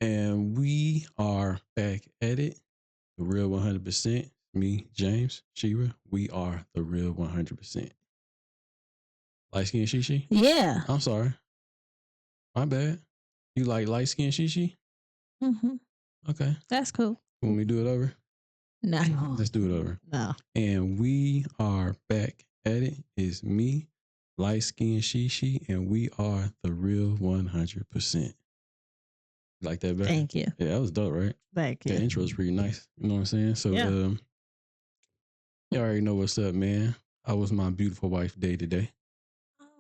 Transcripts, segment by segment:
And we are back at it. The Real 100%. Me, James, Shira. We are the Real 100%. Light skin Shishi? Yeah. I'm sorry. My bad. You like light skin Shishi? Mm-hmm. Okay. That's cool. Want me to do it over? No. Let's do it over. No. And we are back at it. It's me, light skin Shishi, and we are the Real 100%. Like that better? Thank you. Yeah, that was dope, right? Thank you. The intro is pretty nice. You know what I'm saying? So, Yeah. you already know what's up, man. How was my beautiful wife day today?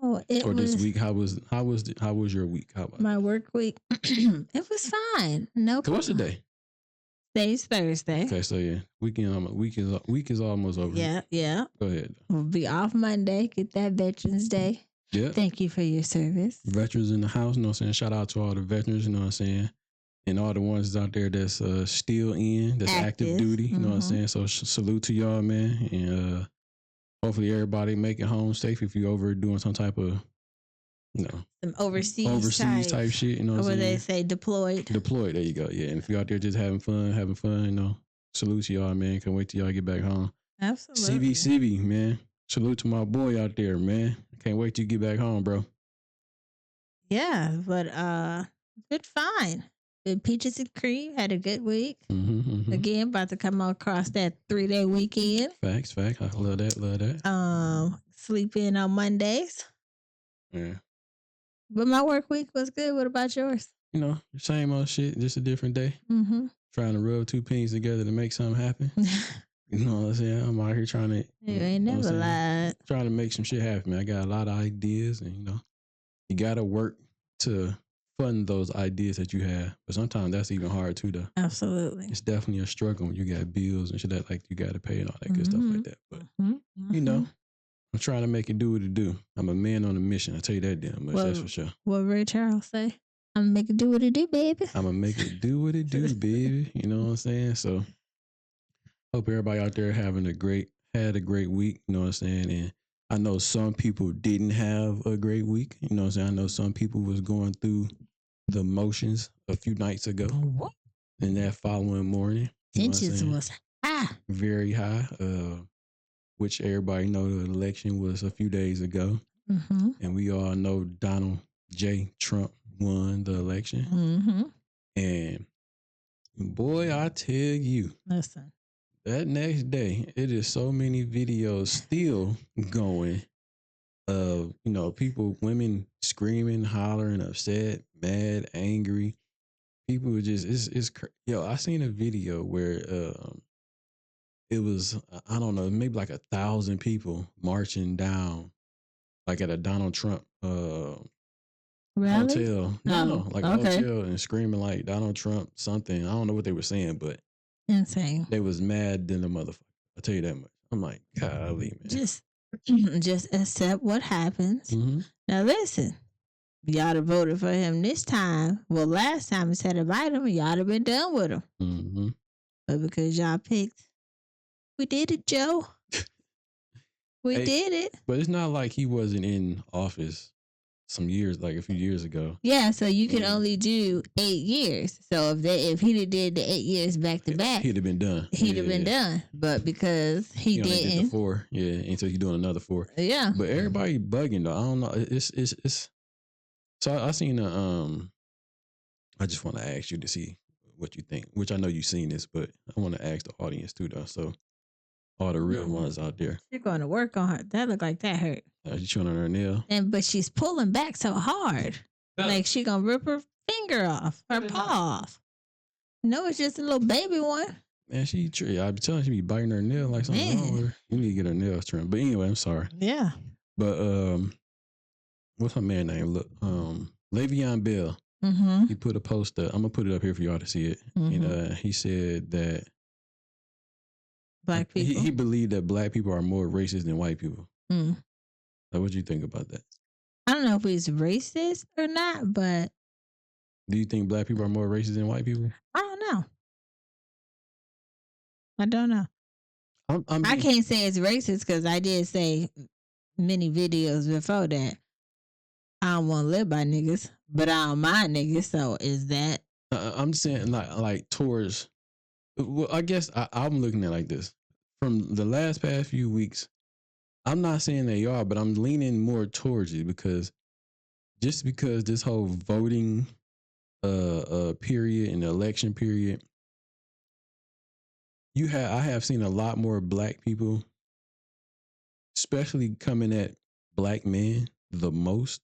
Oh, it or was this week? How was your week? How about my work week. It was fine. No so what's the problem. day? Today's Thursday. Okay, so yeah, week is almost over. Yeah. Go ahead. We'll be off Monday. Get that Veterans Day. Yeah. Thank you for your service. Veterans in the house. You know what I'm saying? Shout out to all the veterans. You know what I'm saying? And all the ones out there that's still that's active duty. You know what I'm saying? So salute to y'all, man. And hopefully everybody make it home safe. If you're over doing some type of, some overseas type shit. You know what I'm saying? They say deployed. Deployed. There you go. Yeah. And if you're out there just having fun, salute to y'all, man. Can't wait till y'all get back home. Absolutely. CV, man. Salute to my boy out there, man. Can't wait till you get back home, bro. Yeah, but did fine. Good peaches and cream. Had a good week. Again, about to come across that 3-day weekend. Facts. I love that. Sleep in on Mondays. Yeah. But my work week was good. What about yours? Same old shit, just a different day. Trying to rub two pennies together to make something happen. You know what I'm saying? I'm out here trying to. You ain't never lied. Trying to make some shit happen, man. I got a lot of ideas, and you gotta work to fund those ideas that you have. But sometimes that's even hard too, though. Absolutely. It's definitely a struggle when you got bills and shit that like you gotta pay and all that good stuff like that. But I'm trying to make it do what it do. I'm a man on a mission. I tell you that damn much. That's for sure. What Ray Charles say? I'm gonna make it do what it do, baby. I'm gonna make it do what it do, baby. You know what I'm saying? So hope everybody out there had a great week. You know what I'm saying? And I know some people didn't have a great week. You know what I'm saying? I know some people was going through the motions a few nights ago. What? And that following morning. Tensions was high. Very high. Which everybody know the election was a few days ago. And we all know Donald J. Trump won the election. And boy, I tell you. Listen. That next day, it is so many videos still going of, people, women screaming, hollering, upset, mad, angry. People were just, I seen a video where it was, I don't know, maybe like 1,000 people marching down, like at a Donald Trump hotel. No, like a hotel and screaming like Donald Trump something. I don't know what they were saying, but insane. They was mad than the motherfucker. I'll tell you that much. I'm like, golly, man. Just accept what happens. Now listen, y'all have voted for him this time. Well, last time instead of invite him, y'all have been done with him. But because y'all picked, we did it, Joe. We did it. But it's not like he wasn't in office a few years ago. Yeah, so you can only do 8 years. So if he did the 8 years back to back, he'd have been done. He'd have been done. But because he didn't, did the 4, until he's doing another 4. Yeah. But everybody bugging though. I don't know. It's. So I seen I just want to ask you to see what you think. Which I know you've seen this, but I want to ask the audience too, though. So all the real ones out there. You're going to work on her. That looked like that hurt. You chewing on her nail? But she's pulling back so hard. Like she gonna rip her finger off, her paw off. No, it's just a little baby one. Man, I be telling she be biting her nail like something wrong with her. You need to get her nails trimmed. But anyway, I'm sorry. Yeah. But what's her man name? Look, Le'Veon Bell. He put a post up. I'm gonna put it up here for y'all to see it. And he said that black people. He believed that black people are more racist than white people. Like, what do you think about that? I don't know if he's racist or not, but do you think black people are more racist than white people? I don't know. I can't say it's racist because I did say many videos before that I don't want to live by niggas, but I don't mind niggas. So is that I'm saying like towards. Well, I guess I'm looking at it like this. From the past few weeks, I'm not saying they are, but I'm leaning more towards it because this whole voting period and election period, I have seen a lot more black people, especially coming at black men the most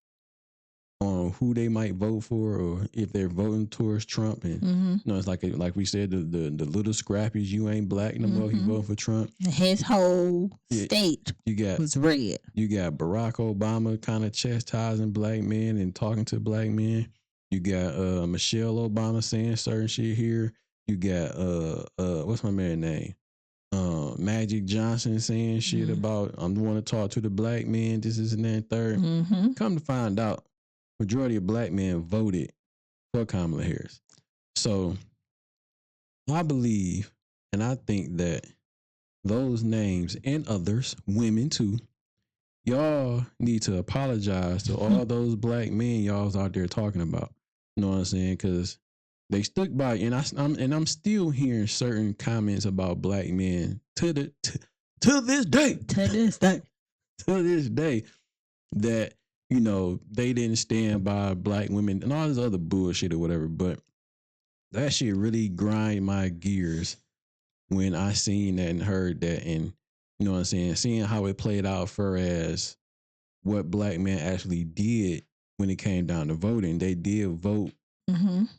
on who they might vote for or if they're voting towards Trump. And it's like we said, the little scrappies, you ain't black no more if you vote for Trump. His whole state was red. You got Barack Obama kind of chastising black men and talking to black men. You got Michelle Obama saying certain shit here. You got what's my man's name? Magic Johnson saying shit about I'm the one to talk to the black men, this is and that third. Come to find out, majority of black men voted for Kamala Harris. So I believe and I think that those names and others, women too, y'all need to apologize to all those black men y'all's out there talking about. You know what I'm saying? Because they stuck by, and I'm still hearing certain comments about black men to this day that they didn't stand by black women and all this other bullshit or whatever. But that shit really grind my gears when I seen that and heard that, and you know what I'm saying, seeing how it played out for as what black men actually did when it came down to voting. They did vote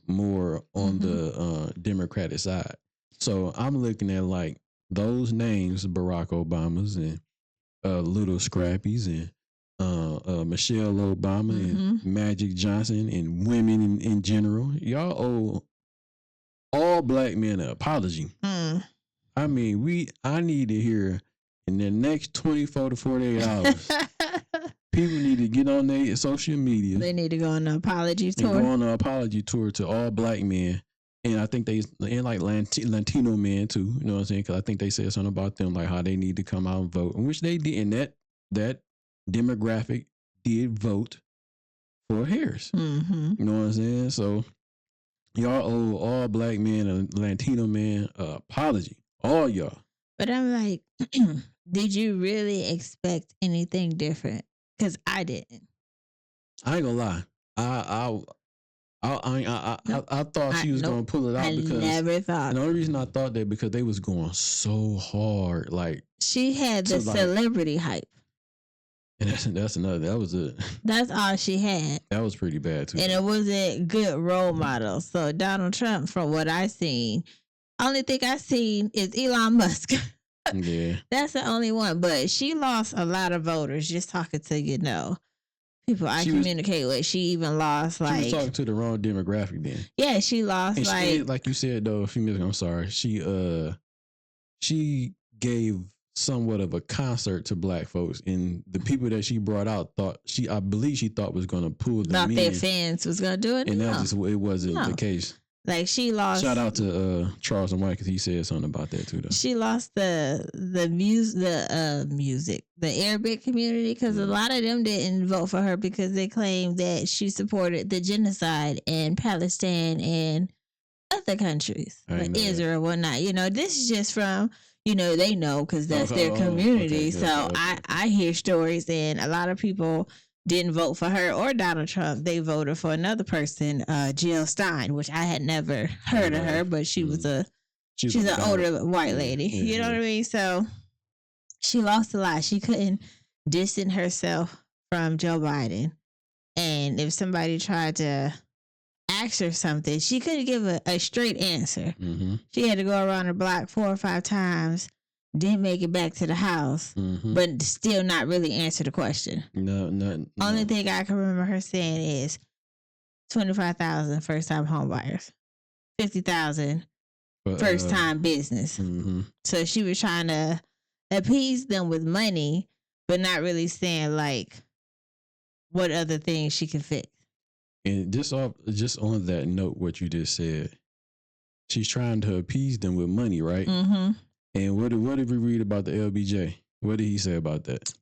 more on the Democratic side. So I'm looking at like those names, Barack Obama's and Little Scrappies and Michelle Obama and Magic Johnson and women in general. Y'all owe all black men an apology. I mean, I need to hear in the next 24 to 48 hours. People need to get on their social media. They need to go on an apology tour. Go on an apology tour to all black men. And I think and like Latino men too, you know what I'm saying? Because I think they said something about them, like how they need to come out and vote, and which they did. And that demographic did vote for Harris. You know what I'm saying? So y'all owe all black men and Latino men an apology. All y'all. But I'm like, did you really expect anything different? Because I didn't. I ain't gonna lie. I thought she was gonna pull it out because I never thought. And the only reason I thought that because they was going so hard, like she had the celebrity hype. And that's another. That was it. That's all she had. That was pretty bad too. And it wasn't good role models. So Donald Trump, from what I seen, only thing I seen is Elon Musk. Yeah, that's the only one. But she lost a lot of voters just talking to people I communicate with. She even lost like. She was talking to the wrong demographic then. Yeah, she lost and like you said though a few minutes ago. I'm sorry. She gave somewhat of a concert to black folks, and the people that she brought out I believe she thought was going to pull them thought in. Their fans was going to do it, and it wasn't the case. Like she lost. Shout out to Charles and White because he said something about that too. Though she lost the music, the Arabic community, because a lot of them didn't vote for her because they claimed that she supported the genocide in Palestine and other countries, like Israel and whatnot. This is just from. They know because that's their community. Okay, so I hear stories, and a lot of people didn't vote for her or Donald Trump. They voted for another person, Jill Stein, which I had never heard of her, but she was she's an older white lady. Mm-hmm. You know what I mean? So she lost a lot. She couldn't distance herself from Joe Biden. And if somebody tried to ask her something, she couldn't give a straight answer. Mm-hmm. She had to go around the block 4 or 5 times, didn't make it back to the house, but still not really answer the question. No. Only thing I can remember her saying is 25,000 first-time home buyers, 50,000 first-time business. Mm-hmm. So she was trying to appease them with money, but not really saying like what other things she can fix. And just on that note, what you just said, she's trying to appease them with money, right? Mm-hmm. And what did we read about the LBJ? What did he say about that?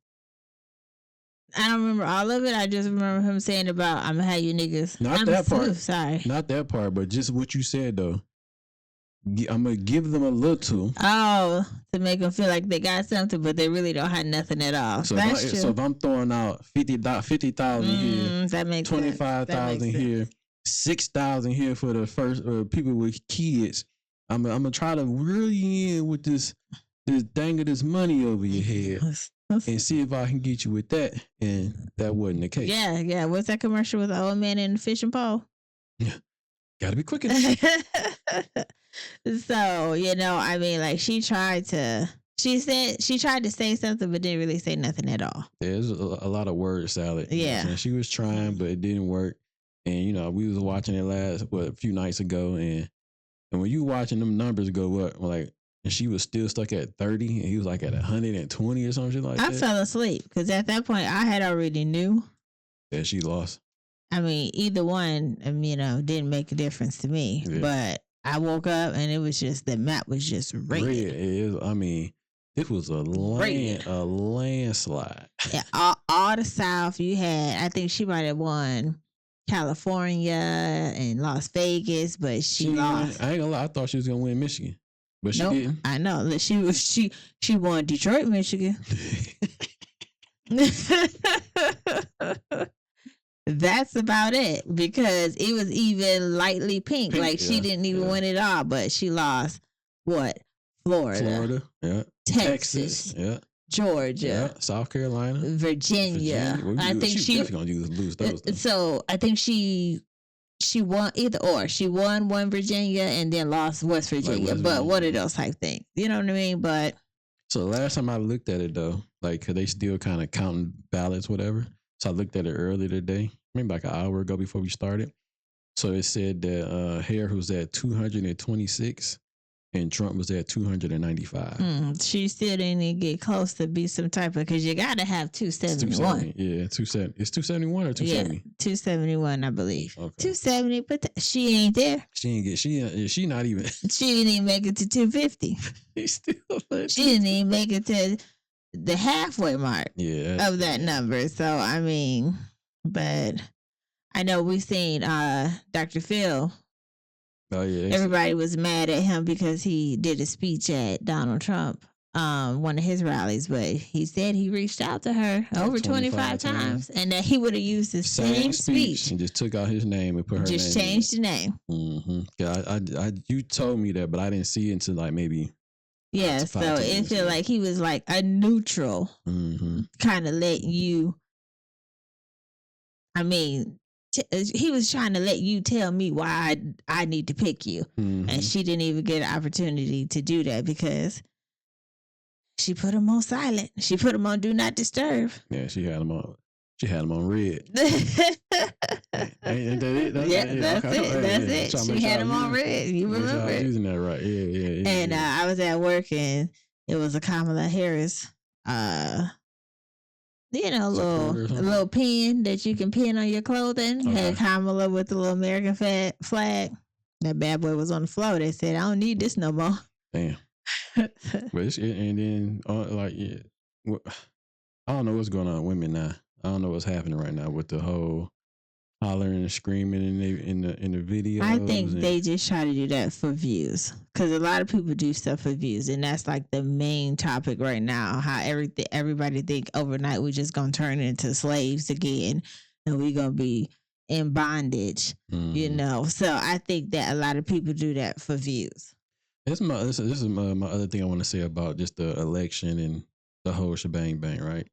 I don't remember all of it. I just remember him saying about, I'm going to have you niggas. Not that part. Sorry. Not that part, but just what you said, though. I'm going to give them a little. Oh, to make them feel like they got something, but they really don't have nothing at all. So, That's true. So if I'm throwing out 50,000 here, that makes 25,000 here, 6,000 here for the first people with kids, I'm gonna try to reel you in with this dang of this money over your head and see if I can get you with that. And that wasn't the case. Yeah. What's that commercial with the old man and the fishing pole? Yeah, gotta be quicker. So, I mean, like she tried to say something, but didn't really say nothing at all. There's a lot of word salad. Yeah. She was trying, but it didn't work. And, we was watching it a few nights ago. And when you watching them numbers go up, like, and she was still stuck at 30 and he was like at 120 or something like that. I fell asleep because at that point I had already knew that she lost. I mean, either one, didn't make a difference to me. Yeah. But I woke up and it was just, the map was just red. It was a landslide. Yeah, all the South you had, I think she might have won California and Las Vegas, but she lost. I ain't gonna lie, I thought she was gonna win Michigan, but she didn't. I know that she won Detroit, Michigan. That's about it, because it was even lightly pink. Like she didn't even win it all, but she lost what? Florida, Texas, Georgia, South Carolina, Virginia. I think she's gonna lose those. So I think she won either or. She won Virginia and then lost West Virginia, but one of those type things. You know what I mean? But so last time I looked at it though, like, cause they still kind of counting ballots, whatever. So I looked at it earlier today, maybe like an hour ago before we started. So it said that Harris was at 226 and Trump was at 295. She still didn't even get close to be some type of, because you got to have 271. Yeah, 270. It's 271 or 270? Yeah, 271, I believe. Okay. 270, but she ain't there. She not even. She didn't even make it to 250. She didn't even make it to the halfway mark of that number. So, I mean, but I know we've seen Dr. Phil. Oh, yeah. Everybody was mad at him because he did a speech at Donald Trump, one of his rallies, but he said he reached out to her over 25 times and that he would have used the same speech. And just took out his name and put her name. Just changed the name. Mm-hmm. Yeah, you told me that, but I didn't see it until like maybe. Yeah, so it felt like he was like a neutral, kind of let you. I mean, he was trying to let you tell me why I need to pick you. And she didn't even get an opportunity to do that because she put him on silent. She put him on do not disturb. Yeah, she had him on. She had him on red. Ain't that it? That's it. She had him on red. You remember? I was using that right. Yeah. And I was at work and it was a Kamala Harris, a little pin that you can pin on your clothing. Okay. Had Kamala with the little American flag. That bad boy was on the floor. They said, I don't need this no more. Damn. But and then I don't know what's going on with women now. I don't know what's happening right now with the whole hollering and screaming in the video. I think they just try to do that for views, because a lot of people do stuff for views, and that's like the main topic right now. How everybody think overnight we're just gonna turn into slaves again, and we're gonna be in bondage. So I think that a lot of people do that for views. This is my other thing I want to say about just the election and the whole shebang bang, right?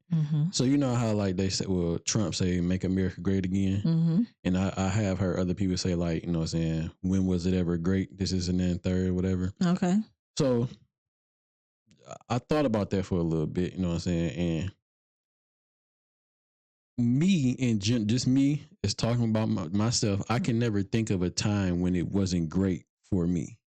So you know how like they say, well, Trump say "Make America Great Again," and I have heard other people say like, you know what I'm saying, when was it ever great? This is and then third, whatever. Okay. So I thought about that for a little bit, you know what I'm saying, and just me is talking about myself. I can never think of a time when it wasn't great for me.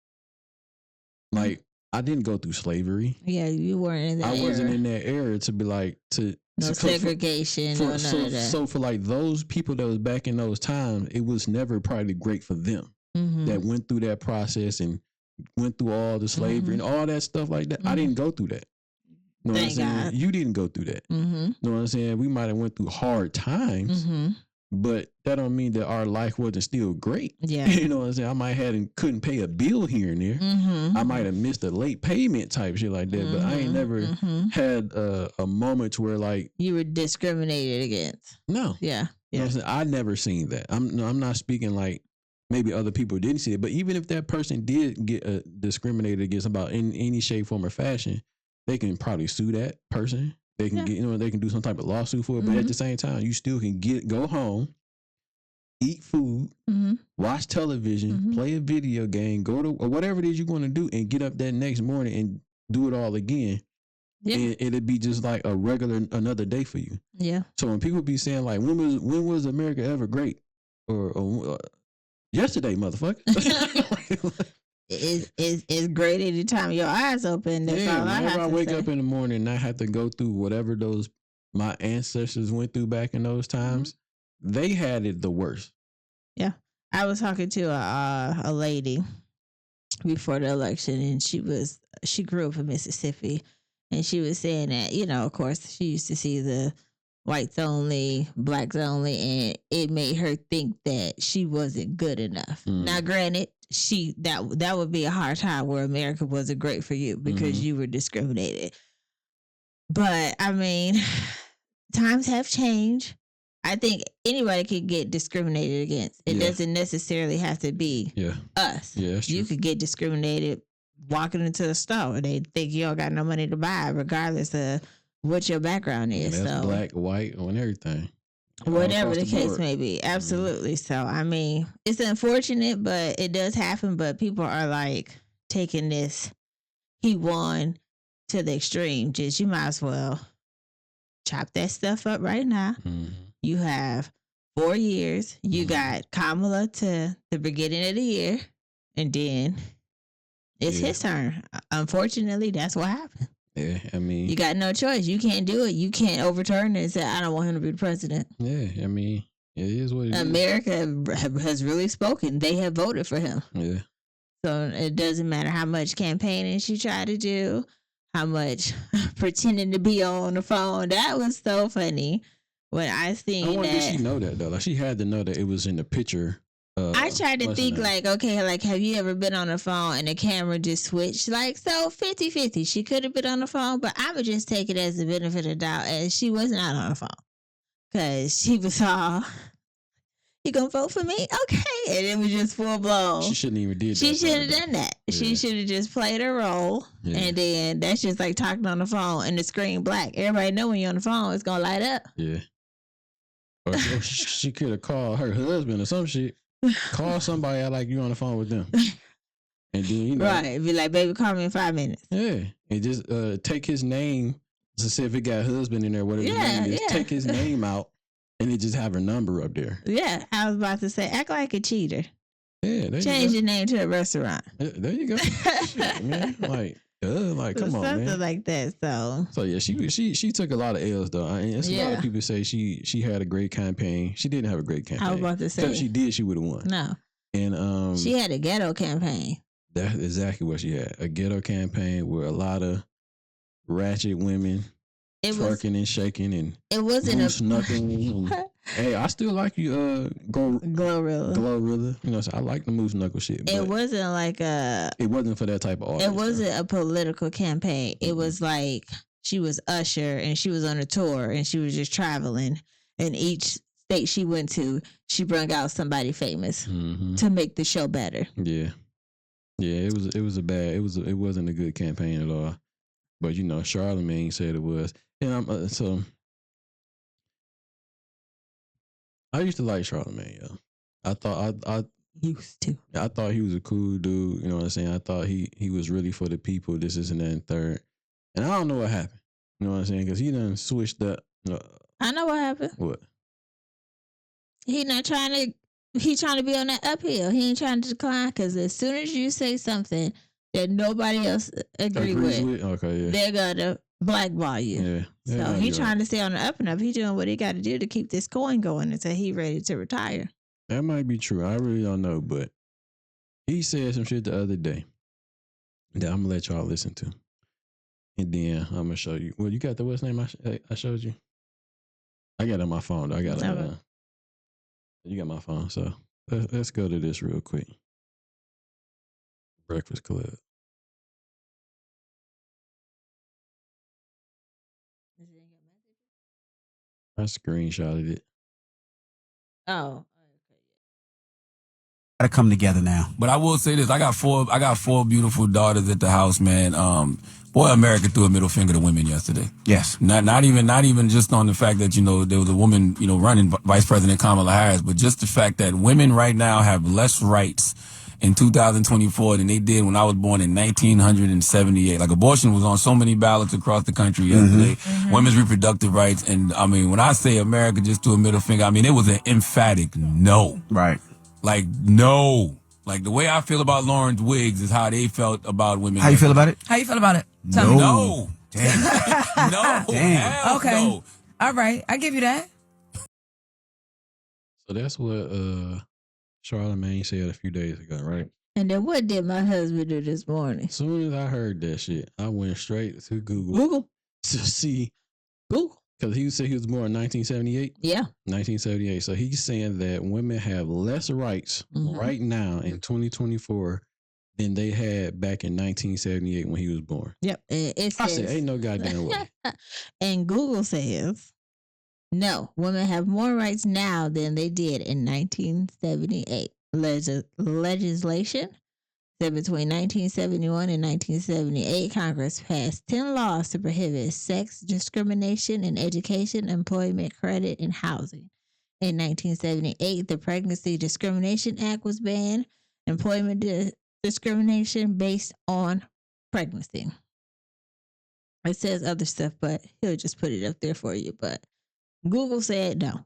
Like, I didn't go through slavery. Yeah, you weren't in that era. I wasn't in that era to be like, no segregation or none of that. So for like those people that was back in those times, it was never probably great for them that went through that process and went through all the slavery and all that stuff like that. I didn't go through that. You know what I'm saying? You didn't go through that. You know what I'm saying? We might have went through hard times, but that don't mean that our life wasn't still great. Yeah. You know what I'm saying? I might have couldn't pay a bill here and there. I might have missed a late payment type shit like that, but I ain't never had a moment to where like you were discriminated against. No. Yeah. You know what I'm saying? I never seen that. I'm not speaking like maybe other people didn't see it, but even if that person did get discriminated against about in any shape, form, or fashion, they can probably sue that person. They can get, they can do some type of lawsuit for it. But at the same time, you still can go home, eat food, watch television, play a video game, go to or whatever it is you're going to do, and get up that next morning and do it all again. Yeah. And it'd be just like a regular another day for you. Yeah. So when people be saying like, when was America ever great? Or yesterday, motherfucker. It's great any time your eyes open. That's all whenever I wake up in the morning and I have to go through whatever my ancestors went through back in those times, they had it the worst. Yeah. I was talking to a lady before the election, and she grew up in Mississippi, and she was saying that, of course, she used to see the whites only, blacks only, and it made her think that she wasn't good enough. Now, granted, that would be a hard time where America wasn't great for you because you were discriminated. But I mean, times have changed. I think anybody could get discriminated against. It doesn't necessarily have to be us. Yeah, that's true. You could get discriminated walking into the store. They think you don't got no money to buy, regardless of what your background is. That's black, white, and everything. Whatever the case may be. Absolutely. So, I mean, it's unfortunate, but it does happen. But people are like taking this, he won, to the extreme. Just, you might as well chop that stuff up right now. You have 4 years. You got Kamala to the beginning of the year. And then it's his turn. Unfortunately, that's what happened. Yeah, I mean, you got no choice. You can't do it. You can't overturn it and say, I don't want him to be the president. Yeah, I mean, it is what it is. America has really spoken. They have voted for him. Yeah. So it doesn't matter how much campaigning she tried to do, how much pretending to be on the phone. That was so funny when I seen that. I wonder did she know that, though? Like, she had to know that it was in the picture. I tried to think like, okay, like, have you ever been on the phone and the camera just switched? Like, so 50-50. She could have been on the phone, but I would just take it as the benefit of the doubt as she was not on the phone. Because she was all, you gonna vote for me? Okay. And it was just full blown. She shouldn't even did that. She should have done that. Yeah. She should have just played her role. Yeah. And then that's just like talking on the phone and the screen black. Everybody know when you're on the phone, it's gonna light up. Yeah. Or she could have called her husband or some shit. Call somebody out like you on the phone with them. And then, right. Be like, baby, call me in 5 minutes. Yeah. And just take his name to see if it got husband in there, whatever his name is. Take his name out and then just have her number up there. Yeah. I was about to say, act like a cheater. Yeah. Change your name to a restaurant. There you go. Shit, man. Like, come on, man. Something like that. So yeah, she took a lot of L's though. A lot of people say she had a great campaign. She didn't have a great campaign. I was about to say, if she did, she would have won. No, and she had a ghetto campaign. That's exactly what she had. A ghetto campaign with a lot of ratchet women twerking and shaking and it wasn't moose knuckling. Hey, I still like you, Glorilla. You know, so I like the moose knuckle shit. It wasn't like it wasn't for that type of audience. It wasn't a political campaign. Mm-hmm. It was like she was Usher and she was on a tour and she was just traveling. And each state she went to, she brought out somebody famous to make the show better. Yeah, it wasn't a good campaign at all. But you know, Charlamagne said it was, and so. I used to like Charlamagne, yo. I thought I used to. I thought he was a cool dude. You know what I'm saying? I thought he was really for the people. This, and that, and third. And I don't know what happened. You know what I'm saying? Because he done switched up. I know what happened. What? He trying to be on that uphill. He ain't trying to decline. Because as soon as you say something that nobody else agrees with, okay, yeah, they're gonna blackball you. Yeah. So he trying to stay on the up and up. He doing what he got to do to keep this coin going until he ready to retire. That might be true. I really don't know, but he said some shit the other day that I'm gonna let y'all listen to. And then I'm gonna show you. Well, you got the what's name I showed you. I got it on my phone. I got it. You got my phone, so let's go to this real quick. Breakfast Club. I screenshotted it. Oh. Gotta come together now. But I will say this: I got four beautiful daughters at the house, man. Boy, America threw a middle finger to women yesterday. Yes. Not even just on the fact that, there was a woman, running Vice President Kamala Harris, but just the fact that women right now have less rights in 2024 than they did when I was born in 1978. Like, abortion was on so many ballots across the country yesterday. Women's reproductive rights. And I mean, when I say America just threw a middle finger, I mean, it was an emphatic no. Right. Like, no. Like, the way I feel about Lawrence Wiggs is how they felt about women. How you feel about it? How you feel about it? Tell me. No. Damn. No. Damn. Okay. No. All right. I give you that. So that's what Charlemagne said a few days ago, right? And then what did my husband do this morning? As soon as I heard that shit, I went straight to Google to see Google. Because he said he was born in 1978. Yeah. 1978. So he's saying that women have less rights right now in 2024 than they had back in 1978 when he was born. Yep. It says, I said, ain't no goddamn way. And Google says, no, women have more rights now than they did in 1978. Legislation said between 1971 and 1978, Congress passed 10 laws to prohibit sex discrimination in education, employment, credit, and housing. In 1978, the Pregnancy Discrimination Act was banned. Employment discrimination based on pregnancy. It says other stuff, but he'll just put it up there for you. But Google said no.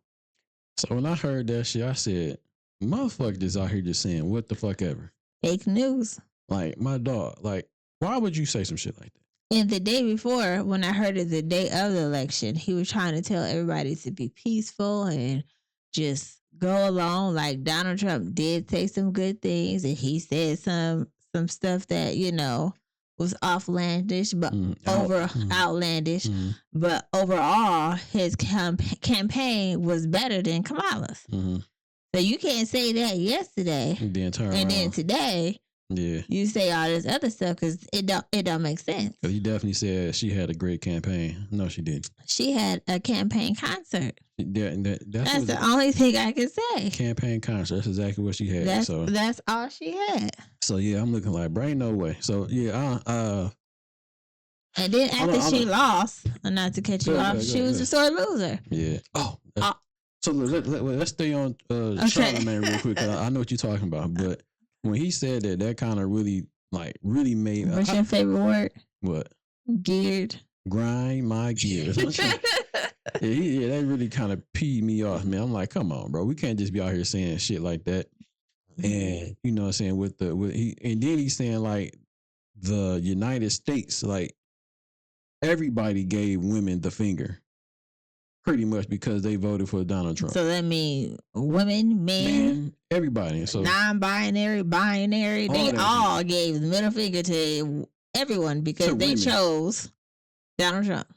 So when I heard that shit, I said, motherfuckers out here just saying what the fuck ever. Fake news. Like, my dog, like, why would you say some shit like that? And the day before, when I heard it the day of the election, he was trying to tell everybody to be peaceful and just go along. Like, Donald Trump did say some good things, and he said some stuff that, was outlandish, but outlandish. But overall, his campaign was better than Kamala's. So you can't say that yesterday and then today you say all this other stuff because it don't make sense. Because he definitely said she had a great campaign. No, she didn't. She had a campaign concert. That's the only thing I can say. Campaign concert. That's exactly what she had. That's all she had. So yeah, I'm looking like, brain no way. So yeah, and then after she lost, not to cut you off, she was a sore loser. Yeah. So let's stay on Charlemagne real quick. I know what you're talking about, but when he said that kind of really made. What's your favorite word? What? Geared. Grind my gears. Yeah, that really kind of peed me off, man. I'm like, come on, bro. We can't just be out here saying shit like that. And you know what I'm saying, and then he's saying like the United States, like everybody gave women the finger. Pretty much because they voted for Donald Trump. So that means women, men, everybody. So non-binary, binary, they all gave the middle finger to everyone because they chose Donald Trump.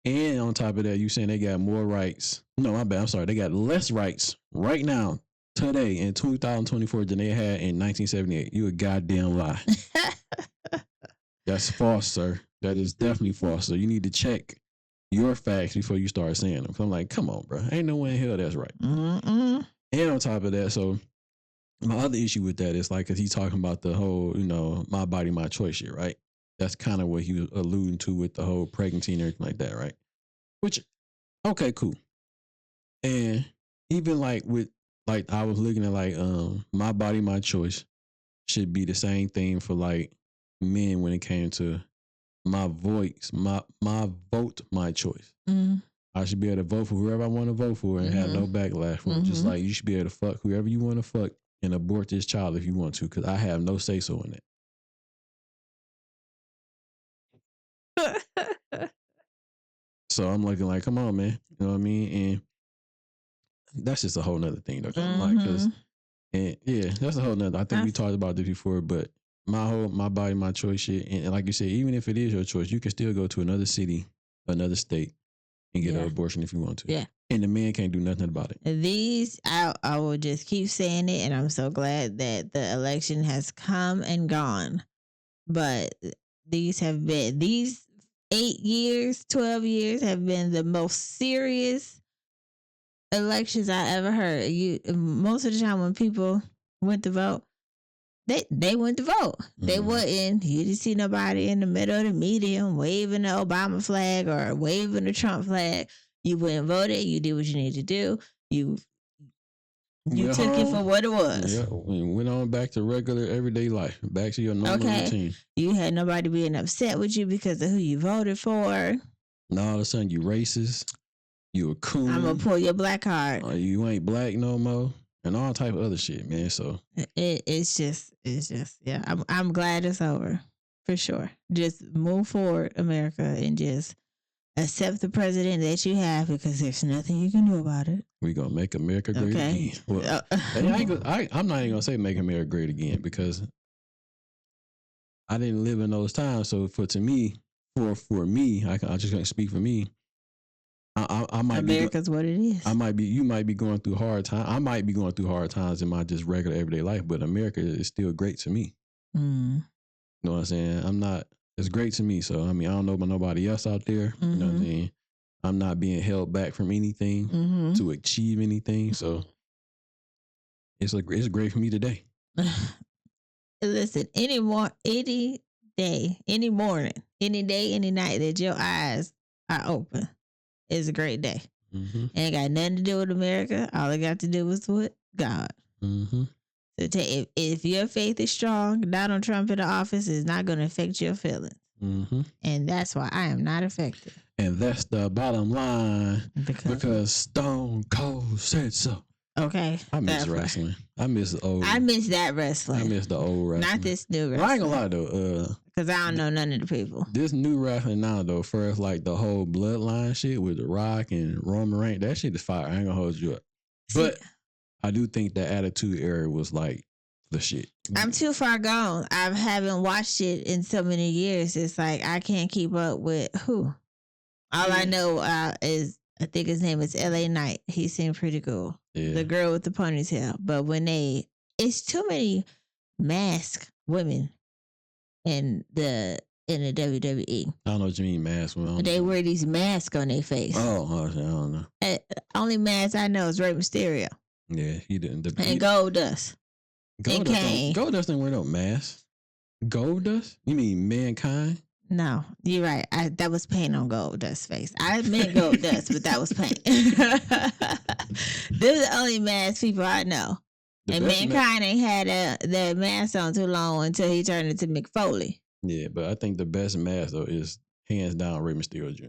And on top of that, you saying they got more rights. No, my bad. I'm sorry. They got less rights right now, today, in 2024 than they had in 1978. You a goddamn lie. That's false, sir. That is definitely false. So you need to check your facts before you start saying them. I'm like, come on, bro. Ain't no way in hell that's right. And on top of that, so my other issue with that is like, because he's talking about the whole, my body, my choice shit, right? That's kind of what he was alluding to with the whole pregnancy and everything like that, right? Which, okay, cool. And even like I was looking at like, my body, my choice should be the same thing for like men when it came to my voice, my vote, my choice. I should be able to vote for whoever I want to vote for and have no backlash for it. Just like you should be able to fuck whoever you want to fuck and abort this child if you want to, because I have no say so in it. So I'm looking like, come on, man. You know what I mean? And that's just a whole nother thing, though. Like, and yeah, that's a whole nother. I think we talked about this before, but my body, my choice shit. And like you said, even if it is your choice, you can still go to another city, another state, and get an abortion if you want to. Yeah. And the man can't do nothing about it. These, I will just keep saying it, and I'm so glad that the election has come and gone. But these 8 years, 12 years have been the most serious elections I ever heard. Most of the time when people went to vote, they went to vote. They wasn't. You didn't see nobody in the middle of the meeting waving the Obama flag or waving the Trump flag. You went and voted. You did what you needed to do. You took it for what it was. Yeah, went on back to regular everyday life, back to your normal routine. You had nobody being upset with you because of who you voted for. And all of a sudden, you racist. You a coon. I'm gonna pull your black card. You ain't black no more, and all type of other shit, man. So it's just yeah. I'm glad it's over for sure. Just move forward, America, and just accept the president that you have because there's nothing you can do about it. We gonna make America great again. Well, I'm not even gonna say make America great again because I didn't live in those times. So for me, I just gonna speak for me. I might America's what it is. You might be going through hard times. I might be going through hard times in my just regular everyday life, but America is still great to me. You know what I'm saying? It's great to me. So, I mean, I don't know about nobody else out there. You know what I'm saying? I'm not being held back from anything to achieve anything. So it's great for me today. Listen, any day, any morning, any day, any night that your eyes are open is a great day. Ain't got nothing to do with America. All it got to do was with God. So if your faith is strong, Donald Trump in the office is not going to affect your feelings. And that's why I am not affected. And that's the bottom line because Stone Cold said so. Okay. I miss wrestling. I miss that wrestling. I miss the old wrestling. Not this new wrestling. Well, I ain't gonna lie though. Because I don't know none of the people. This new wrestling now though, first like the whole bloodline shit with The Rock and Roman Reigns, that shit is fire. I ain't gonna hold you up. But I do think the Attitude Era was like the shit. I'm too far gone. I haven't watched it in so many years. It's like I can't keep up with who. All I know is I think his name is LA Knight. He seemed pretty cool. Yeah. The girl with the ponytail. But it's too many masked women in the WWE. I don't know what you mean mask women. They wear these masks on their face. Oh, I don't know. Only mask I know is Rey Mysterio. Yeah, he didn't. And Goldust. Goldust didn't wear no mask. Goldust? You mean Mankind? No, you're right. That was paint on Goldust's face. I meant Goldust, but that was paint. They're the only masked people I know. And Mankind ain't had that mask on too long until he turned into Mick Foley. Yeah, but I think the best mask though is hands down Rey Mysterio Jr.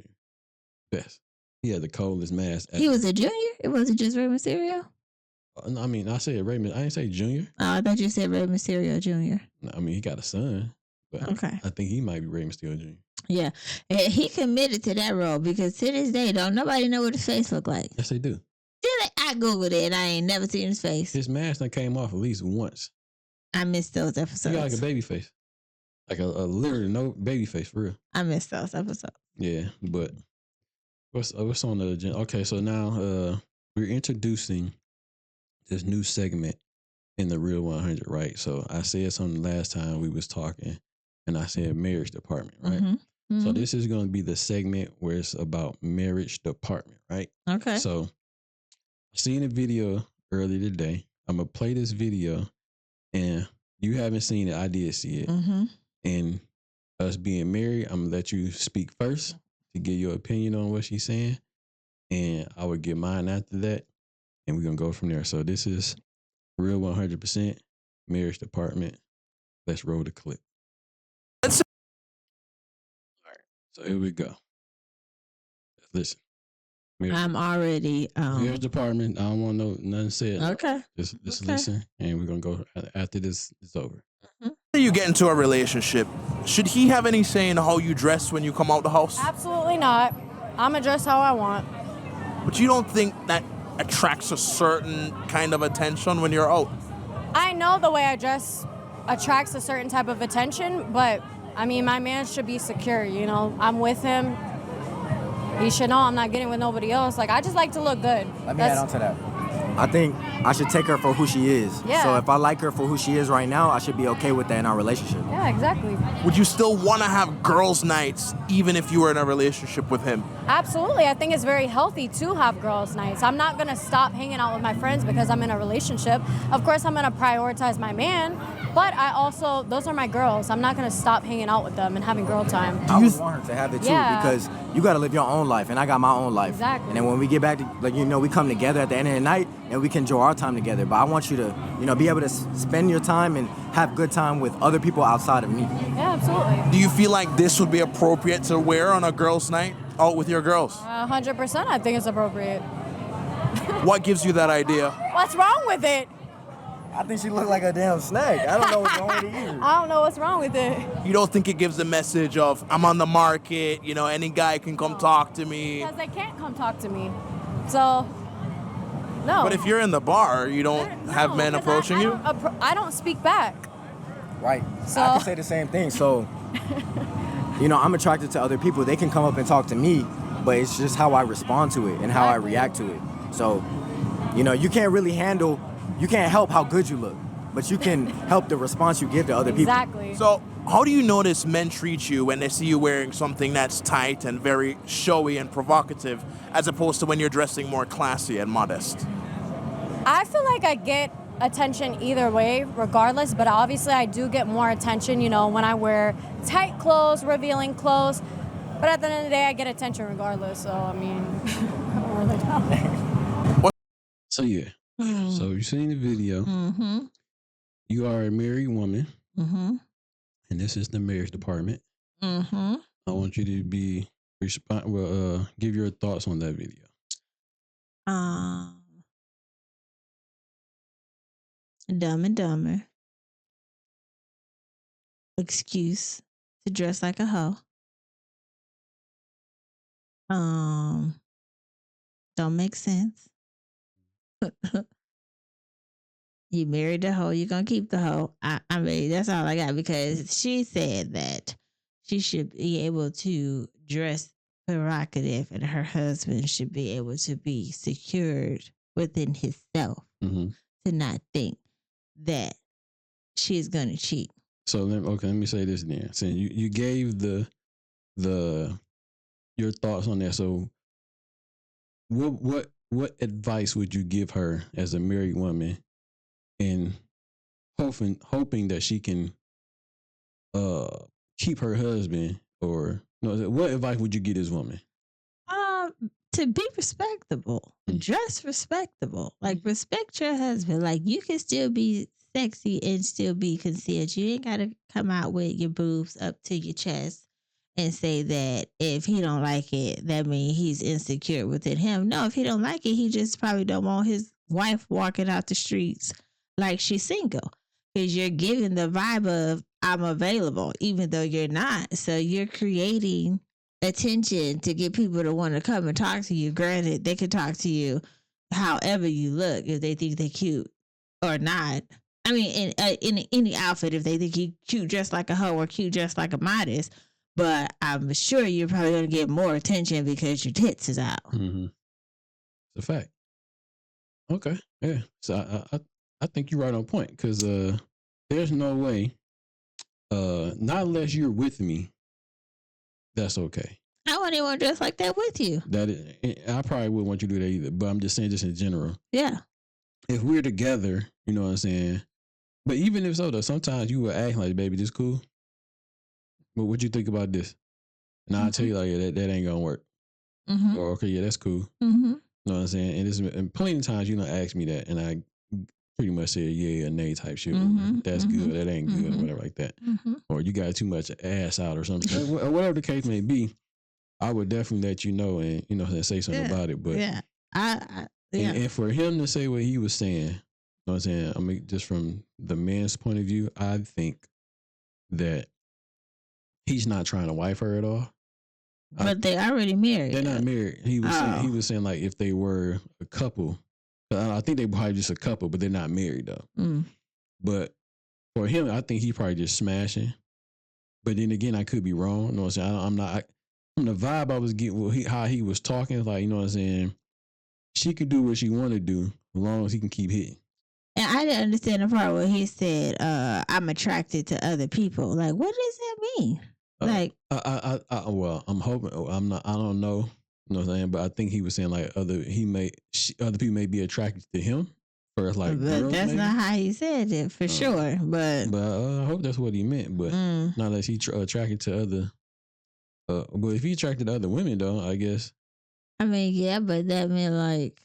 Best. He had the coldest mask. He was a junior? It wasn't just Rey Mysterio? I mean, I said Rey. I didn't say Junior. Oh, I thought you said Rey Mysterio Jr. I mean, he got a son. But okay. I think he might be Rey Mysterio Jr. Yeah. He committed to that role because to this day, don't nobody know what his face look like. Yes, they do. I Googled it and I ain't never seen his face. His mask done came off at least once. I missed those episodes. He got like a baby face. Like a literally no baby face, for real. I missed those episodes. Yeah, but what's on the agenda? Okay, so now we're introducing this new segment in the Real 100, right? So I said something last time we was talking, and I said marriage department, right? So this is going to be the segment where it's about marriage department, right? Okay. So I seen a video earlier today. I'm going to play this video, and you haven't seen it. I did see it. And us being married, I'm going to let you speak first to give your opinion on what she's saying, and I would give mine after that, and we're going to go from there. So this is Real 100% marriage department. Let's roll the clip. All right. So here we go. Listen. I'm already marriage department. I don't want nothing said. Okay. Just listen, and we're gonna go after this is over. After you get into a relationship, should he have any say in how you dress when you come out the house? Absolutely not. I'm gonna dress how I want. But you don't think that attracts a certain kind of attention when you're out? I know the way I dress attracts a certain type of attention, but I mean, my man should be secure, you know. I'm with him. He should know I'm not getting with nobody else. Like, I just like to look good. Let me add on to that. I think I should take her for who she is. Yeah. So if I like her for who she is right now, I should be okay with that in our relationship. Yeah, exactly. Would you still want to have girls' nights even if you were in a relationship with him? Absolutely. I think it's very healthy to have girls' nights. I'm not going to stop hanging out with my friends because I'm in a relationship. Of course, I'm going to prioritize my man, but I also, those are my girls. I'm not going to stop hanging out with them and having girl time. I would want her to have it too, because you got to live your own life, and I got my own life. Exactly. And then when we get back to, like, you know, we come together at the end of the night, and we can enjoy our time together. But I want you to, you know, be able to spend your time and have good time with other people outside of me. Yeah, absolutely. Do you feel like this would be appropriate to wear on a girls' night out with your girls? 100%, I think it's appropriate. What gives you that idea? What's wrong with it? I think she looked like a damn snake. I don't know what's wrong with it either. I don't know what's wrong with it. You don't think it gives the message of, I'm on the market, you know, any guy can come talk to me? Because they can't come talk to me. So, no. But if you're in the bar, you don't have men approaching you? I don't speak back. Right. So- I can say the same thing. So, you know, I'm attracted to other people. They can come up and talk to me, but it's just how I respond to it and how I react to it. So, you know, you can't help how good you look, but you can help the response you give to other people. Exactly. So, how do you notice men treat you when they see you wearing something that's tight and very showy and provocative, as opposed to when you're dressing more classy and modest? I feel like I get attention either way, regardless, but obviously I do get more attention, you know, when I wear tight clothes, revealing clothes. But at the end of the day, I get attention regardless, so I mean, I don't really know. So, yeah. So, you've seen the video. Mm-hmm. You are a married woman, Mm-hmm. and this is the marriage department. Mm-hmm. I want you to be give your thoughts on that video. Dumb and Dumber. Excuse to dress like a hoe. Don't make sense. You married the hoe, you're gonna keep the hoe. I mean, that's all I got, because she said that she should be able to dress provocative and her husband should be able to be secured within himself to not think that she's gonna cheat. So let me say this then. So you gave your thoughts on that. So what advice would you give her as a married woman, and hoping that she can keep her husband, or what advice would you give this woman? To be respectable, dress respectable, like respect your husband. Like, you can still be sexy and still be concealed. You ain't gotta come out with your boobs up to your chest and say that if he don't like it, that means he's insecure within him. No, if he don't like it, he just probably don't want his wife walking out the streets like she's single, because you're giving the vibe of I'm available, even though you're not. So you're creating attention to get people to want to come and talk to you. Granted, they can talk to you however you look, if they think they're cute or not. I mean, in any outfit, if they think you cute just like a hoe or cute just like a modest. But I'm sure you're probably going to get more attention because your tits is out. Mm-hmm. It's a fact. Okay, yeah. So I think you're right on point, because there's no way, not unless you're with me, that's okay. I wouldn't even want to dress like that with you. I probably wouldn't want you to do that either, but I'm just saying, just in general. Yeah. If we're together, you know what I'm saying? But even if so, though, sometimes you will act like, baby, this cool? But what you think about this? And I'll tell you, like, yeah, that ain't gonna work. Mm-hmm. Or, okay, yeah, that's cool. Mm-hmm. You know what I'm saying? And plenty of times you don't ask me that, and I pretty much say yeah or nay type shit. Mm-hmm. That's good, that ain't good, or whatever like that. Mm-hmm. Or you got too much ass out or something. Or whatever the case may be, I would definitely let you know and, you know, say something about it. But yeah. And for him to say what he was saying, you know what I'm saying? I mean, just from the man's point of view, I think that he's not trying to wife her at all. But they already married. They're not married. He was saying like if they were a couple. I think they probably just a couple, but they're not married though. Mm. But for him, I think he probably just smashing. But then again, I could be wrong. You know what I'm saying? I'm not. From the vibe I was getting, how he was talking, like, you know what I'm saying? She could do what she want to do as long as he can keep hitting. And I didn't understand the part where he said, "I'm attracted to other people." Like, what does that mean? Like, well, I'm hoping. I'm not. I don't know. You know what I'm saying? But I think he was saying like other people may be attracted to him. Or like, but that's maybe. not how he said it for sure. But I hope that's what he meant. But not unless he attracted to other. But if he attracted to other women, though, I guess. I mean, yeah, but that meant like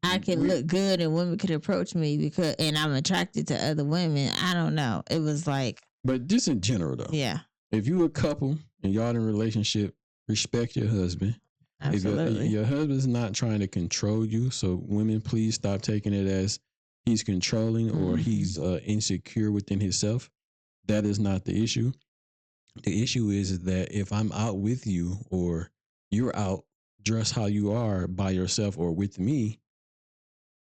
I can look good and women could approach me and I'm attracted to other women. I don't know. It was like. But just in general, though. Yeah. If you a couple and y'all in a relationship, respect your husband. Absolutely. If your husband's not trying to control you, so women, please stop taking it as he's controlling or he's insecure within himself. That is not the issue. The issue is that if I'm out with you or you're out dressed how you are by yourself or with me,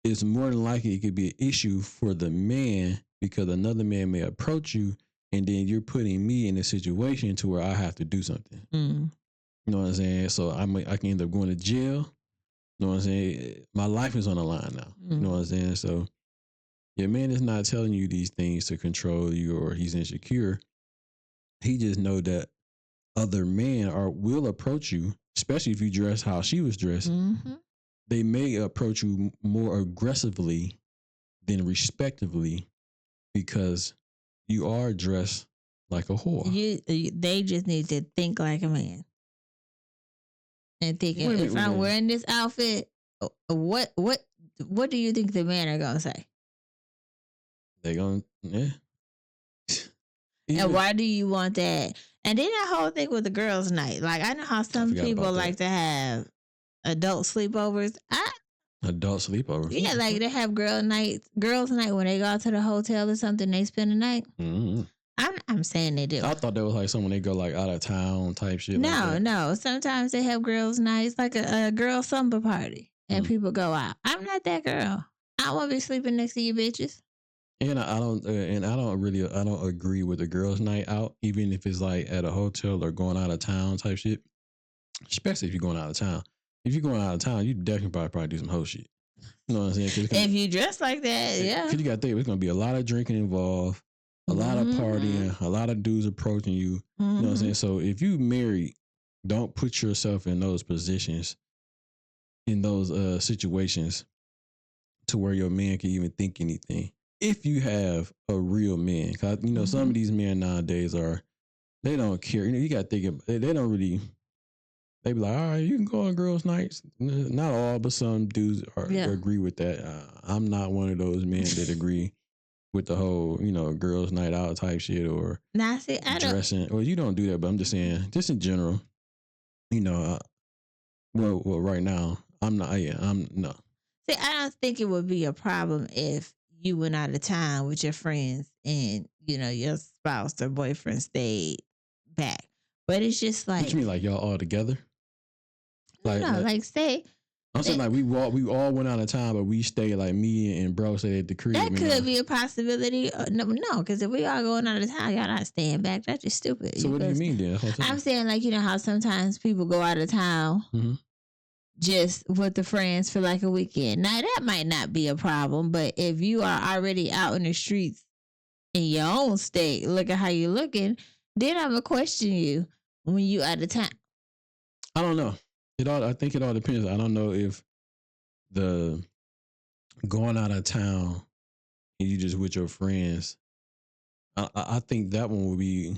it's more than likely it could be an issue for the man because another man may approach you and then you're putting me in a situation to where I have to do something. You know what I'm saying? So I can end up going to jail. You know what I'm saying? My life is on the line now. You know what I'm saying? So your man is not telling you these things to control you or he's insecure. He just know that other men will approach you, especially if you dress how she was dressed. They may approach you more aggressively than respectively because you are dressed like a whore. They just need to think like a man. And thinking, if I'm wearing this outfit, what do you think the men are gonna say? They gonna And why do you want that? And then that whole thing with the girls' night. Like I know how some people like to have adult sleepovers. Adult sleepovers. Yeah, like they have girls' night when they go out to the hotel or something. They spend the night. I'm saying they do. I thought that was like someone they go like out of town type shit. No. Sometimes they have girls' nights, like a girl slumber party, and people go out. I'm not that girl. I won't be sleeping next to you bitches. And I don't agree with the girls' night out, even if it's like at a hotel or going out of town type shit. Especially if you're going out of town. If you're going out of town, you definitely probably do some hoe shit. You know what I'm saying? If you dress like that, yeah. Because you got to think, there's going to be a lot of drinking involved, a lot of partying, a lot of dudes approaching you. You know what I'm saying? So if you married, don't put yourself in those positions, in those situations to where your man can even think anything. If you have a real man, because you know some of these men nowadays they don't care. You know, you got to think they don't really. They be like, all right, you can go on girls' nights. Not all, but some dudes agree with that. I'm not one of those men that agree with the whole, girls' night out type shit or dressing. Well, you don't do that, but I'm just saying, just in general, well, right now, I'm not. Yeah, I'm no. See, I don't think it would be a problem if you went out of town with your friends and your spouse or boyfriend stayed back. But it's just like, what you mean, like y'all all together? Like say. I'm saying like we all went out of town, but we stayed like me and bro stayed at the crib. That could be a possibility. No, because if we all going out of town, y'all not staying back. That's just stupid. So what do you mean then? I'm saying like how sometimes people go out of town just with the friends for like a weekend. Now that might not be a problem, but if you are already out in the streets in your own state, look at how you're looking, then I'm gonna question you when you out of town. I don't know. I think it all depends. I don't know if the going out of town and you just with your friends. I think that one would be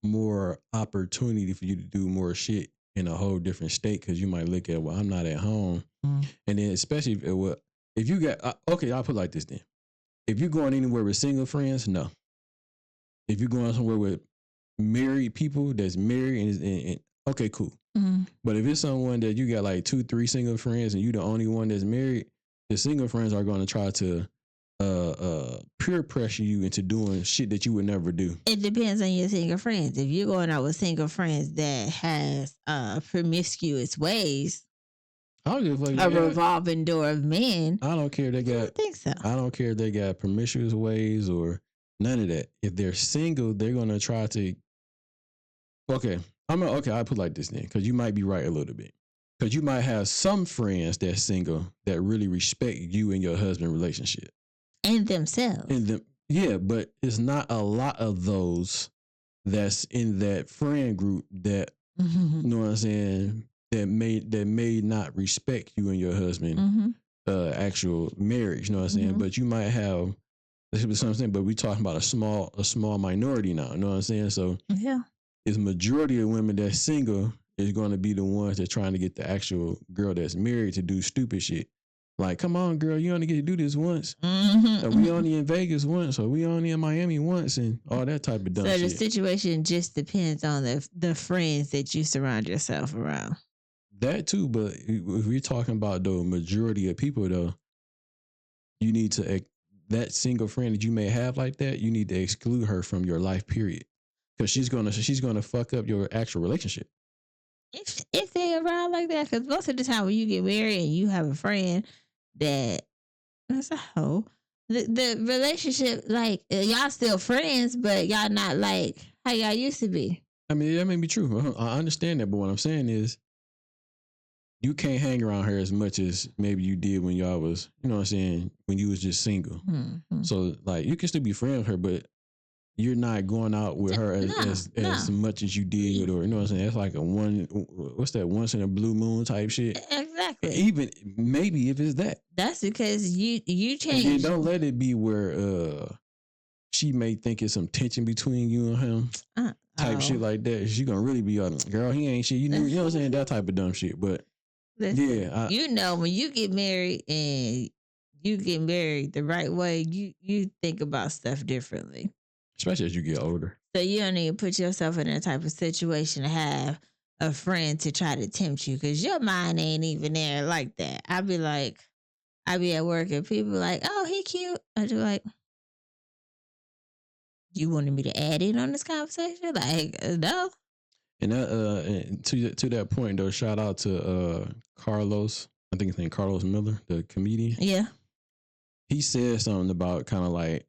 more opportunity for you to do more shit in a whole different state because you might look at, well, I'm not at home, and then especially if you got okay, I'll put it like this then. If you're going anywhere with single friends, no. If you're going somewhere with married people that's married and okay, cool. But if it's someone that you got like 2-3 single friends and you the only one that's married, the single friends are going to try to peer pressure you into doing shit that you would never do. It depends on your single friends. If you're going out with single friends that has promiscuous ways, I don't give a fuck. A revolving door of men. I don't care if they got. I don't think so. I don't care if they got promiscuous ways or none of that. If they're single, they're gonna try to. Okay, I put it like this then, because you might be right a little bit. Because you might have some friends that's single that really respect you and your husband relationship and themselves. Yeah, but it's not a lot of those that's in that friend group that you know what I'm saying, that may not respect you and your husband actual marriage, you know what I'm saying? But you might have, this is what I'm saying, but we talking about a small minority now, you know what I'm saying? So yeah, it's majority of women that's single is going to be the ones that trying to get the actual girl that's married to do stupid shit. Like, come on, girl, you only get to do this once. Or we only in Vegas once, or we only in Miami once, and all that type of dumb shit. So the situation just depends on the friends that you surround yourself around. That too, but if we're talking about the majority of people, though, you need to, that single friend that you may have like that, you need to exclude her from your life, period. Because she's gonna fuck up your actual relationship. If they around like that, because most of the time when you get married and you have a friend that that's a hoe, the relationship, like, y'all still friends, but y'all not like how y'all used to be. I mean, that may be true. I understand that, but what I'm saying is, you can't hang around her as much as maybe you did when y'all was, you know what I'm saying, when you was just single. So, like, you can still be friends with her, but you're not going out with her as much as you did with her. You know what I'm saying? That's like what's that, once in a blue moon type shit. Exactly. Even maybe if it's that. That's because you changed. And don't let it be where she may think it's some tension between you and him. Type shit like that. She gonna really be girl, he ain't shit. You know what I'm saying? That type of dumb shit. But listen, when you get married and you get married the right way, you think about stuff differently. Especially as you get older. So you don't need to put yourself in that type of situation to have a friend to try to tempt you, because your mind ain't even there like that. I be at work and people like, oh, he cute. I do like, you wanted me to add in on this conversation? Like, no. And that, to that point though, shout out to Carlos. I think his name Carlos Miller, the comedian. Yeah. He said something about kind of like,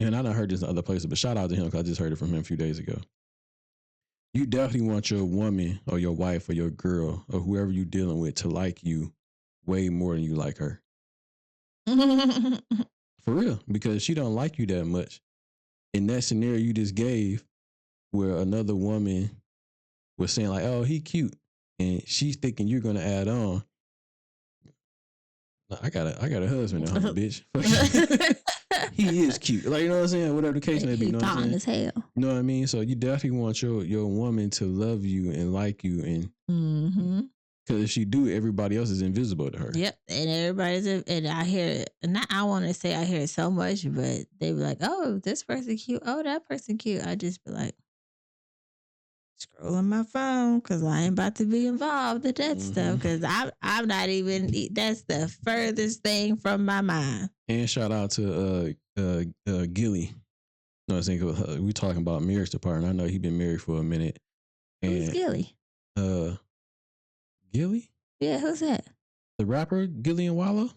and I done heard this in other places, but shout out to him because I just heard it from him a few days ago. You definitely want your woman or your wife or your girl or whoever you're dealing with to like you way more than you like her. For real, because she don't like you that much. In that scenario you just gave, where another woman was saying like, oh, he cute, and she's thinking you're gonna add on. I got a husband now, bitch. He is cute. Like, you know what I'm saying? Whatever the case may be. You know what I'm saying? As hell. You know what I mean? So you definitely want your woman to love you and like you, and because if she do, everybody else is invisible to her. Yep. And everybody's, and I hear, I want to say I hear it so much, but they be like, oh, this person cute. Oh, that person cute. I just be like, scrolling my phone because I ain't about to be involved in that stuff, because I'm not even, that's the furthest thing from my mind. And shout out to Gilly. No, I think we talking about marriage department. I know he been married for a minute. And, who's Gilly? Gilly? Yeah, who's that? The rapper Gilly and Wallow?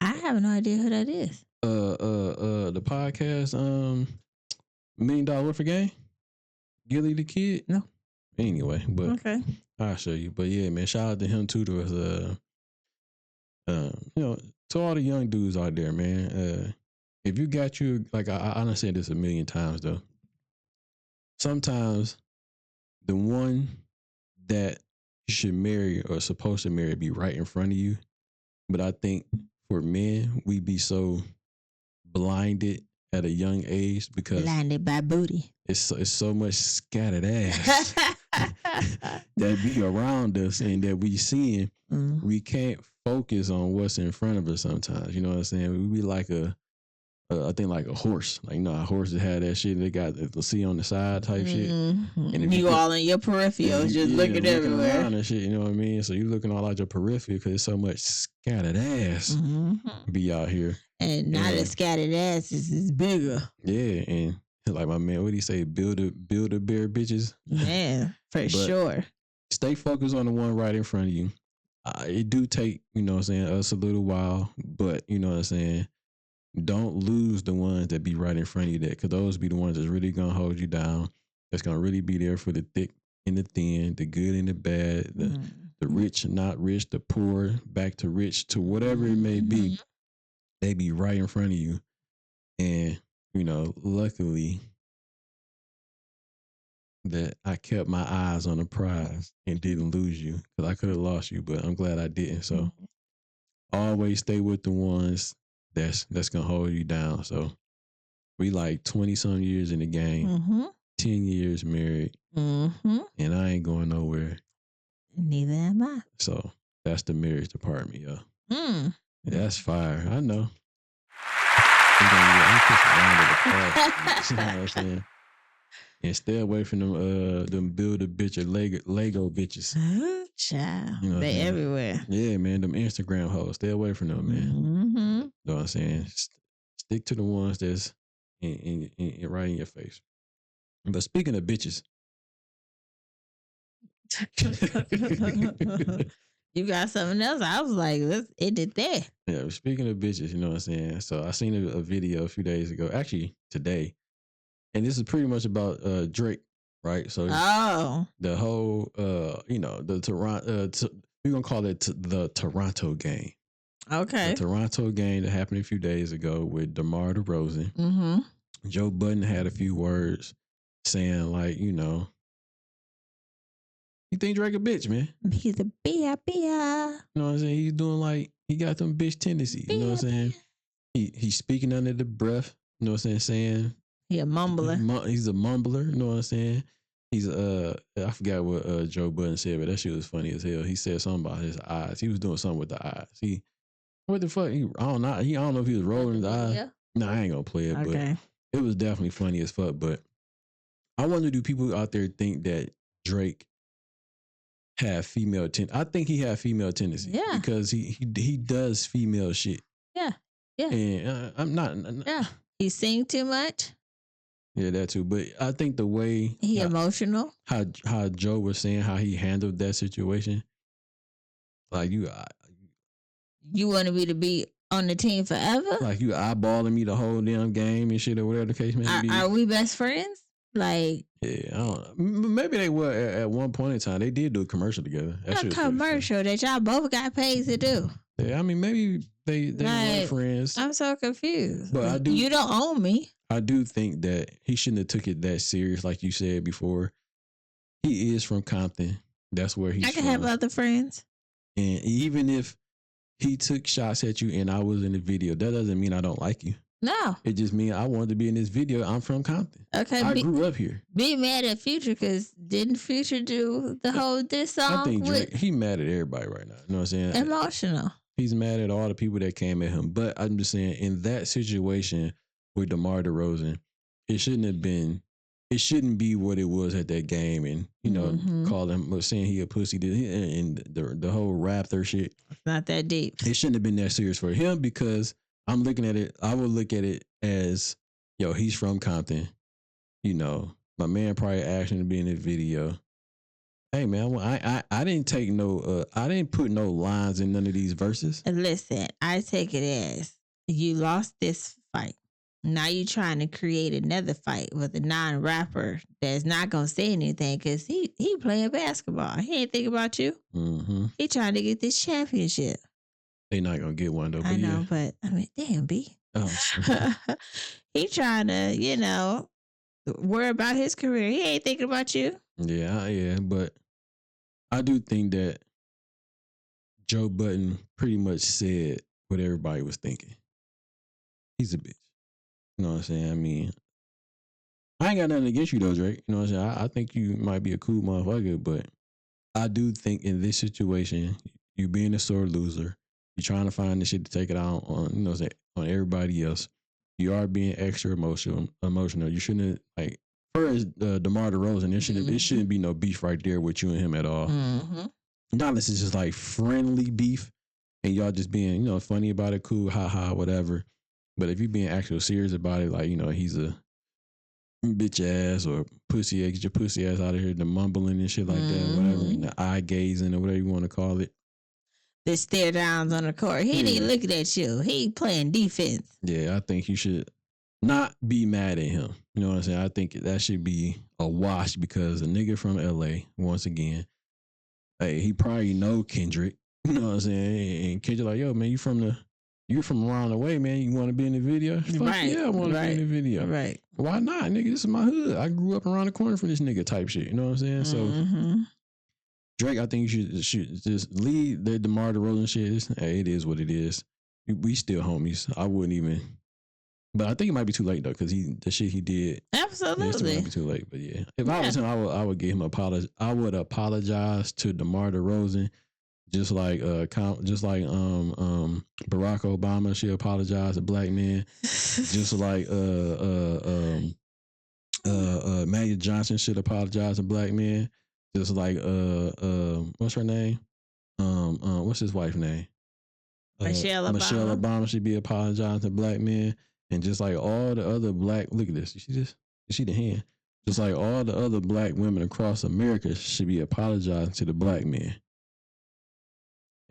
I have no idea who that is. The podcast $1 Million Worth of Game? Gilly the Kid? No. Anyway, but okay, I'll show you. But yeah, man, shout out to him too. There was to all the young dudes out there, man. If you got like I done said this a million times though. Sometimes the one that you should marry or supposed to marry be right in front of you. But I think for men, we be so blinded at a young age because blinded by booty. It's so much scattered ass that be around us and that we seeing. We can't focus on what's in front of us sometimes. You know what I'm saying? We be like I think like a horse. Like, a horse that had that shit they got the see on the side type shit. And if you all in your peripherals, just looking everywhere. Around and shit, you know what I mean? So you looking all out your peripheral because there's so much scattered ass be out here. And now the scattered ass is bigger. Yeah, and like my man, what do you say? Build a bear bitches. Yeah, for sure. Stay focused on the one right in front of you. it do take, you know what I'm saying, us a little while, but you know what I'm saying, don't lose the ones that be right in front of you, because those be the ones that's really gonna hold you down, that's gonna really be there for the thick and the thin, the good and the bad, the rich, not rich, the poor, back to rich, to whatever it may be. They be right in front of you. And, you know, luckily that I kept my eyes on the prize and didn't lose you, because I could have lost you, but I'm glad I didn't. So always stay with the ones that's gonna hold you down. So we like 20-some years in the game, 10 years married, and I ain't going nowhere. Neither am I. So that's the marriage department, yo. That's fire. I know. I'm just around with the class. You know what I'm saying? And stay away from them build a bitch or Lego bitches. Child. You know they everywhere. Yeah, man. Them Instagram hoes. Stay away from them, man. You know what I'm saying? Stick to the ones that's in right in your face. But speaking of bitches. You got something else? I was like, let's end it there. Yeah, speaking of bitches, you know what I'm saying? So I seen a video a few days ago, actually today, and this is pretty much about Drake, right? So the whole, you know, the Toronto, we're going to call it the Toronto game. Okay. The Toronto game that happened a few days ago with DeMar DeRozan. Joe Budden had a few words saying, like, you know, he think Drake a bitch, man. He's a bia. You know what I'm saying? He's doing like, he got them bitch tendencies. You know what I'm saying? He's speaking under the breath. You know what I'm saying? He a mumbler. He's a mumbler. You know what I'm saying? He's I forgot what Joe Budden said, but that shit was funny as hell. He said something about his eyes. He was doing something with the eyes. What the fuck? I don't know if he was rolling his eyes. Yeah. No, I ain't gonna play it, but it was definitely funny as fuck. But I wonder, do people out there think that Drake have female I think he have female tendencies. Yeah. Because he does female shit. Yeah. Yeah. And I'm not. Yeah. He sing too much. Yeah, that too. But I think the way he emotional. How Joe was saying how he handled that situation. Like you want me to be on the team forever? Like you eyeballing me the whole damn game and shit, or whatever the case may be. Are we best friends? Like, yeah, I don't know. Maybe they were at one point in time. They did do a commercial together. A commercial that y'all both got paid to do. Yeah, I mean, maybe they were friends. I'm so confused. But you don't own me. I do think that he shouldn't have took it that serious, like you said before. He is from Compton. That's where he's from. I can have other friends. And even if he took shots at you and I was in the video, that doesn't mean I don't like you. No. It just means I wanted to be in this video. I'm from Compton. Okay. I grew up here. Be mad at Future because didn't Future do the whole diss song? I think Drake, he mad at everybody right now. You know what I'm saying? Emotional. He's mad at all the people that came at him. But I'm just saying, in that situation with DeMar DeRozan, it shouldn't be what it was at that game, and you know, saying he a pussy, and the whole Raptor shit. It's not that deep. It shouldn't have been that serious for him, because I'm looking at it. I would look at it as, yo, he's from Compton. You know, my man probably asked him to be in this video. Hey man, I didn't take I didn't put no lines in none of these verses. Listen, I take it as you lost this fight. Now you trying to create another fight with a non-rapper that's not gonna say anything because he playing basketball. He ain't thinking about you. He trying to get this championship. They not gonna get one though. But I know, but I mean, damn, B. Oh. He trying to, you know, worry about his career. He ain't thinking about you. Yeah, but I do think that Joe Budden pretty much said what everybody was thinking. He's a bitch. You know what I'm saying? I mean, I ain't got nothing against you though, Drake. You know what I'm saying? I think you might be a cool motherfucker, but I do think in this situation, you being a sore loser, you're trying to find the shit to take it out on, you know what I'm saying, on everybody else. You are being extra emotional. You shouldn't have, like, first, DeMar DeRozan, it shouldn't be no beef right there with you and him at all. Not unless it's just like friendly beef and y'all just being, you know, funny about it, cool, haha, whatever. But if you're being actual serious about it, like, you know, he's a bitch ass or pussy ass, get your pussy ass out of here, the mumbling and shit like that, whatever, the eye gazing or whatever you want to call it. the stare downs on the court. He ain't looking at you. He playing defense. Yeah, I think you should not be mad at him. You know what I'm saying? I think that should be a wash because a nigga from LA, once again, hey, he probably know Kendrick. You know what I'm saying? And Kendrick like, yo, man, you from around the way, man. You want to be in the video? Right. Yeah, I want to be in the video. Right. Why not, nigga? This is my hood. I grew up around the corner from this nigga type shit. You know what I'm saying? So Drake, I think you should just leave the DeMar DeRozan shit. Hey, it is what it is. We still homies. I wouldn't even. But I think it might be too late though, because the shit he did. Absolutely. It might be too late. But yeah, if I was him, I would give him apology. I would apologize to DeMar DeRozan, just like Barack Obama. She apologized to black men, just like Magic Johnson should apologize to black men, just like what's her name? What's his wife's name? Michelle Obama should be apologizing to black men. And just like all the other black, look at this. You see this? You see the hand? Just like all the other black women across America should be apologizing to the black men.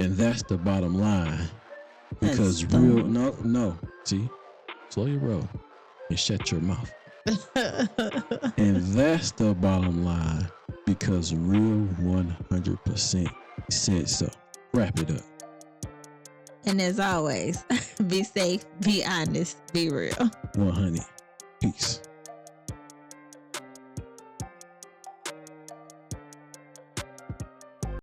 And that's the bottom line. Because no. See? Slow your roll and shut your mouth. And that's the bottom line. Because Real 100% said so. Wrap it up. And as always, be safe, be honest, be real. 100. Peace.